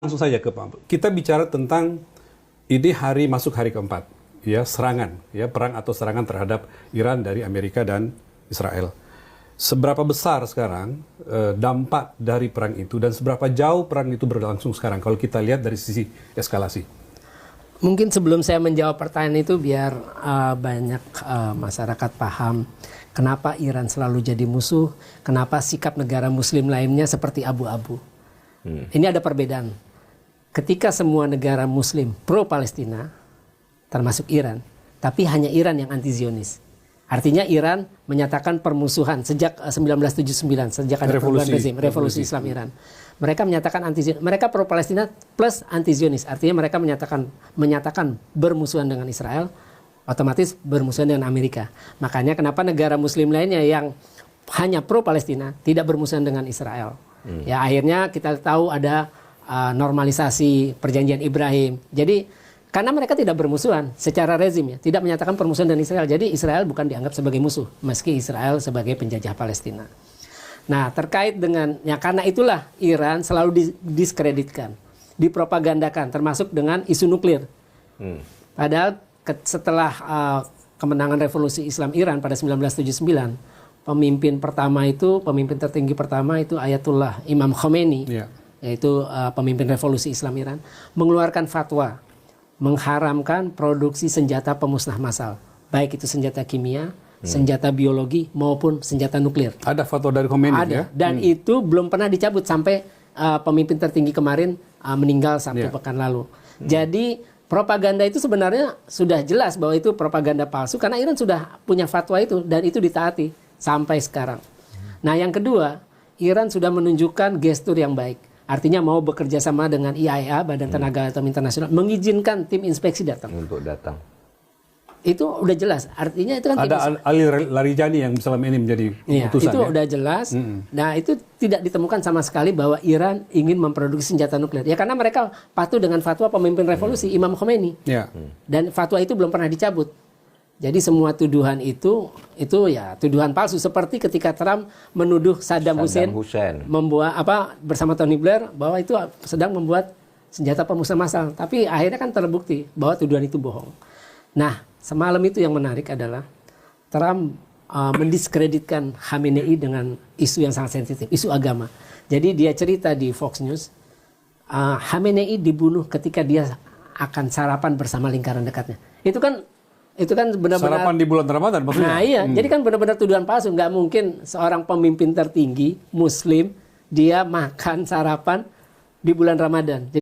Langsung saja ke Pak. Kita bicara tentang ini masuk hari keempat, ya serangan, ya perang atau serangan terhadap Iran dari Amerika dan Israel. Seberapa besar sekarang dampak dari perang itu dan seberapa jauh perang itu berlangsung sekarang kalau kita lihat dari sisi eskalasi? Mungkin sebelum saya menjawab pertanyaan itu biar banyak masyarakat paham kenapa Iran selalu jadi musuh, kenapa sikap negara muslim lainnya seperti abu-abu. Ini ada perbedaan. Ketika semua negara muslim pro-Palestina, termasuk Iran, tapi hanya Iran yang anti-Zionis. Artinya Iran menyatakan permusuhan sejak 1979, sejak ada perubahan rezim, revolusi Islam Iran. Mereka menyatakan anti-Zionis, mereka pro-Palestina plus anti-Zionis. Artinya mereka menyatakan bermusuhan dengan Israel, otomatis bermusuhan dengan Amerika. Makanya kenapa negara muslim lainnya yang hanya pro-Palestina tidak bermusuhan dengan Israel. Ya akhirnya kita tahu ada normalisasi perjanjian Ibrahim. Jadi karena mereka tidak bermusuhan secara rezim, ya, tidak menyatakan permusuhan dengan Israel. Jadi Israel bukan dianggap sebagai musuh, meski Israel sebagai penjajah Palestina. Nah terkait dengan, ya karena itulah Iran selalu didiskreditkan, dipropagandakan, termasuk dengan isu nuklir. Padahal setelah kemenangan revolusi Islam Iran pada 1979, pemimpin tertinggi pertama itu Ayatullah Imam Khomeini. Yaitu pemimpin revolusi Islam Iran, mengeluarkan fatwa mengharamkan produksi senjata pemusnah massal, baik itu senjata kimia, senjata biologi maupun senjata nuklir. Ada fatwa dari Khomeini, ada, ya? Dan itu belum pernah dicabut sampai pemimpin tertinggi kemarin meninggal Sabtu pekan lalu. Jadi propaganda itu sebenarnya sudah jelas bahwa itu propaganda palsu karena Iran sudah punya fatwa itu dan itu ditaati sampai sekarang. Nah yang kedua, Iran sudah menunjukkan gestur yang baik. Artinya mau bekerja sama dengan IAEA, Badan Tenaga Atom Internasional, mengizinkan tim inspeksi datang. Untuk datang. Itu udah jelas. Artinya itu kan ada Ali Larijani yang selama ini menjadi utusan. Itu udah jelas. Nah itu tidak ditemukan sama sekali bahwa Iran ingin memproduksi senjata nuklir. Ya karena mereka patuh dengan fatwa pemimpin revolusi Imam Khomeini. Dan fatwa itu belum pernah dicabut. Jadi semua tuduhan itu ya tuduhan palsu, seperti ketika Trump menuduh Saddam Hussein membuat bersama Tony Blair bahwa itu sedang membuat senjata pemusnah massal, tapi akhirnya kan terbukti bahwa tuduhan itu bohong. Nah, semalam itu yang menarik adalah Trump mendiskreditkan Khamenei dengan isu yang sangat sensitif, isu agama. Jadi dia cerita di Fox News, Khamenei dibunuh ketika dia akan sarapan bersama lingkaran dekatnya. Itu kan benar-benar sarapan di bulan Ramadan maksudnya. Nah iya, jadi kan benar-benar tuduhan palsu. Nggak mungkin seorang pemimpin tertinggi Muslim dia makan sarapan di bulan Ramadan.